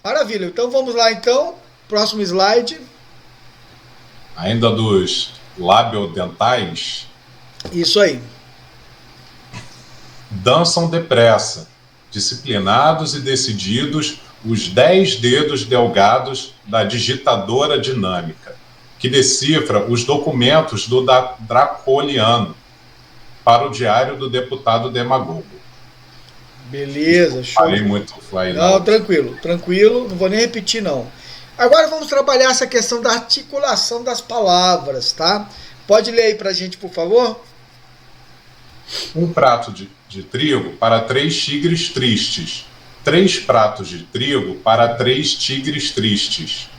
Maravilha. Então vamos lá então. Próximo slide. Ainda dos labiodentais. Isso aí. Dançam depressa, disciplinados e decididos, os 10 dedos delgados da digitadora dinâmica, que decifra os documentos do Dracoliano para o diário do deputado demagogo. Beleza, show. Falei muito, falei Não, tranquilo, tranquilo, não vou nem repetir não. Agora vamos trabalhar essa questão da articulação das palavras, tá? Pode ler aí pra gente, por favor? Um prato de trigo para 3 tigres tristes. 3 pratos de trigo para 3 tigres tristes.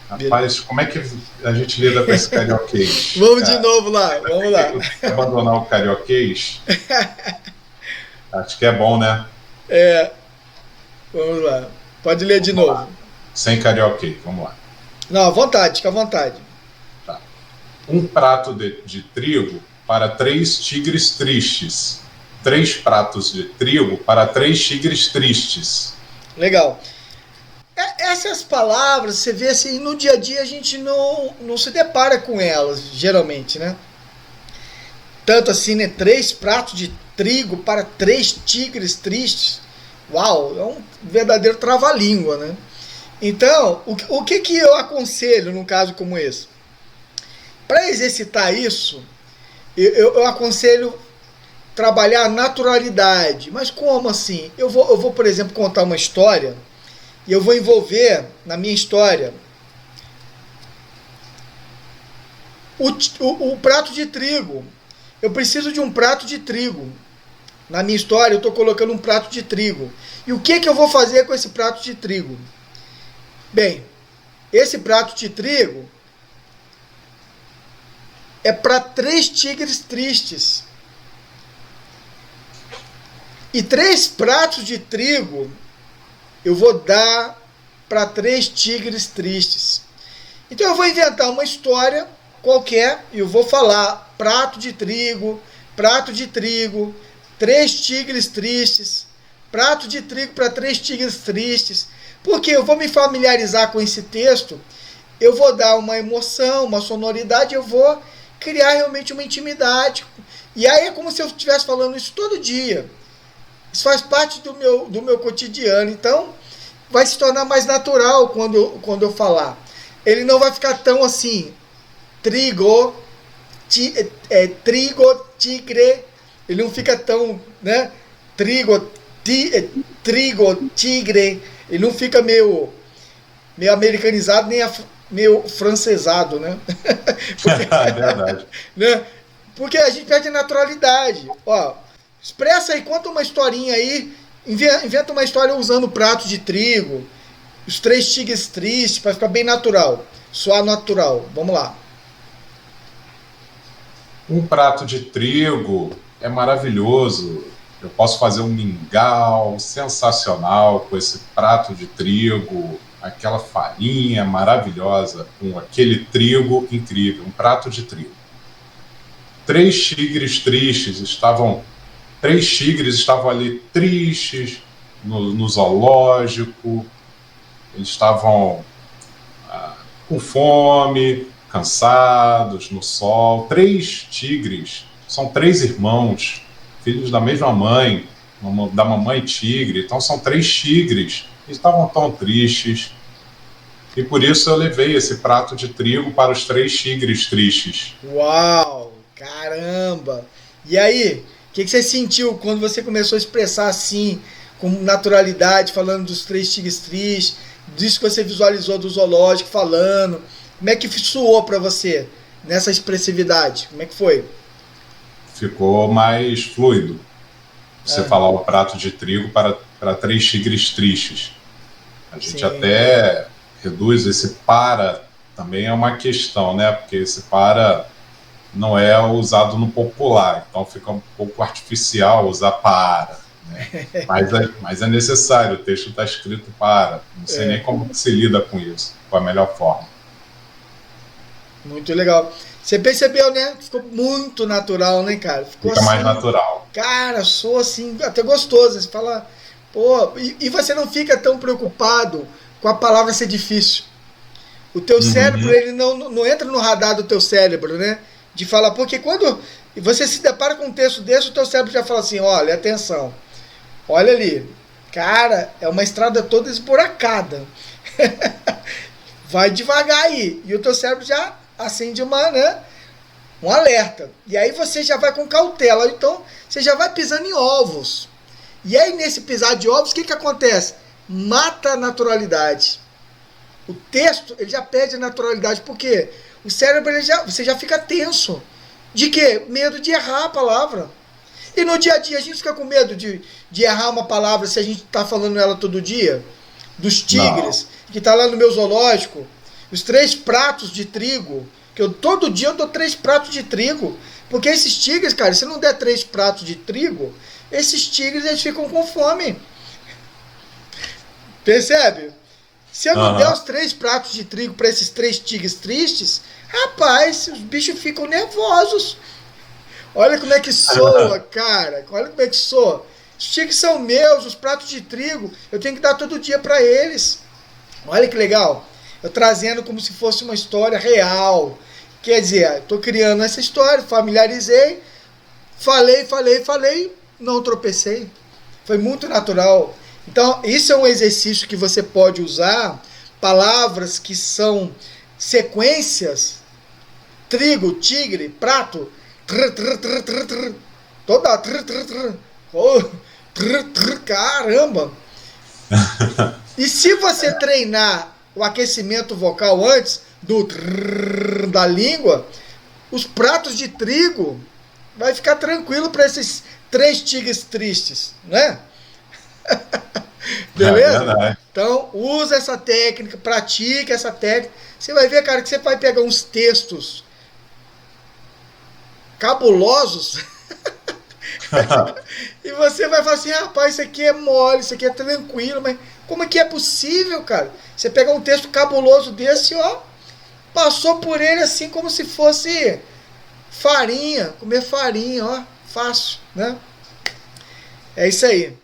Rapaz, como é que a gente lida com esse carioquês? Vamos de novo lá, vamos lá. Eu tenho que abandonar o carioquês? Acho que é bom, né? Vamos lá. Pode ler de novo. Sem carioquês, vamos lá. Não, à vontade, fica à vontade. Tá. Um prato de trigo para 3 tigres tristes. 3 pratos de trigo para 3 tigres tristes. Legal. Essas palavras, você vê assim, no dia a dia a gente não se depara com elas, geralmente, né? Tanto assim, né? 3 pratos de trigo para 3 tigres tristes. Uau, é um verdadeiro trava-língua, né? Então, o que eu aconselho num caso como esse? Para exercitar isso, eu aconselho trabalhar a naturalidade. Mas como assim? Eu vou, por exemplo, contar uma história e eu vou envolver na minha história o prato de trigo. Eu preciso de um prato de trigo. Na minha história, eu estou colocando um prato de trigo. E o que eu vou fazer com esse prato de trigo? Bem, esse prato de trigo é para 3 tigres tristes. E 3 pratos de trigo eu vou dar para 3 tigres tristes. Então eu vou inventar uma história qualquer e eu vou falar prato de trigo, 3 tigres tristes, prato de trigo para 3 tigres tristes. Porque eu vou me familiarizar com esse texto, eu vou dar uma emoção, uma sonoridade, eu vou criar realmente uma intimidade. E aí é como se eu estivesse falando isso todo dia. Isso faz parte do meu cotidiano. Então, vai se tornar mais natural quando eu falar. Ele não vai ficar tão assim, trigo, tigre. Ele não fica tão, né? Trigo, tigre. Ele não fica meio americanizado, nem meio francesado, né? Porque, É verdade. né? Porque a gente perde a naturalidade. Ó, expressa aí, conta uma historinha aí, inventa uma história usando prato de trigo, os 3 tigres tristes, para ficar bem natural, soar natural. Vamos lá. Um prato de trigo é maravilhoso. Eu posso fazer um mingau sensacional com esse prato de trigo, aquela farinha maravilhosa, com aquele trigo incrível, um prato de trigo. 3 tigres tristes estavam 3 tigres estavam ali tristes no zoológico, eles estavam com fome, cansados, no sol. 3 tigres, são 3 irmãos, filhos da mesma mãe, da mamãe tigre, então são 3 tigres, eles estavam tão tristes, e por isso eu levei esse prato de trigo para os 3 tigres tristes. Uau, caramba! E aí, o que você sentiu quando você começou a expressar assim, com naturalidade, falando dos 3 tigres tristes, disso que você visualizou do zoológico falando? Como é que soou para você nessa expressividade? Como é que foi? Ficou mais fluido. Você falar o prato de trigo para 3 tigres tristes. A gente Sim. até reduz esse para, também é uma questão, né? Porque esse para não é usado no popular, então fica um pouco artificial usar para, né? Mas é necessário, o texto está escrito para. Não sei nem como se lida com isso, com a melhor forma. Muito legal. Você percebeu, né? Ficou muito natural, né, cara? Ficou Fica assim, mais natural. cara, sou assim, até gostoso. Você fala, Pô, e você não fica tão preocupado com a palavra ser difícil. O teu cérebro, Uhum. ele não entra no radar do teu cérebro, né? De falar, porque quando você se depara com um texto desse, o teu cérebro já fala assim, olha, atenção, olha ali, cara, é uma estrada toda esburacada. Vai devagar aí. E o teu cérebro já acende um alerta. E aí você já vai com cautela. Então, você já vai pisando em ovos. E aí, nesse pisar de ovos, o que acontece? Mata a naturalidade. O texto, ele já perde a naturalidade. Por quê? O cérebro, você já fica tenso. De quê? Medo de errar a palavra. E no dia a dia, a gente fica com medo de errar uma palavra se a gente está falando ela todo dia? Dos Não. tigres, que está lá no meu zoológico. Os 3 pratos de trigo. Que todo dia eu dou 3 pratos de trigo. Porque esses tigres, cara, se não der 3 pratos de trigo, esses tigres eles ficam com fome. Percebe? Se eu não der Aham. os 3 pratos de trigo para esses 3 tigres tristes, rapaz, os bichos ficam nervosos. Olha como é que soa, cara. Olha como é que soa. Os tigres são meus, os pratos de trigo, eu tenho que dar todo dia para eles. Olha que legal. Eu trazendo como se fosse uma história real. Quer dizer, estou criando essa história, familiarizei, falei, não tropecei. Foi muito natural. Então, isso é um exercício que você pode usar, palavras que são sequências, trigo, tigre, prato, trr, trr, trr, trr, trr, toda trr, trr, trr, oh, trr, trr, caramba. E se você treinar o aquecimento vocal antes do trrr da língua, os pratos de trigo vai ficar tranquilo para esses 3 tigres tristes, né? É Beleza? verdade. Então, usa essa técnica, pratique essa técnica. Você vai ver, cara, que você vai pegar uns textos cabulosos e você vai falar assim, rapaz, isso aqui é mole, isso aqui é tranquilo, mas como é que é possível, cara? Você pegar um texto cabuloso desse, ó, passou por ele assim como se fosse farinha, comer farinha, ó, fácil, né? É isso aí.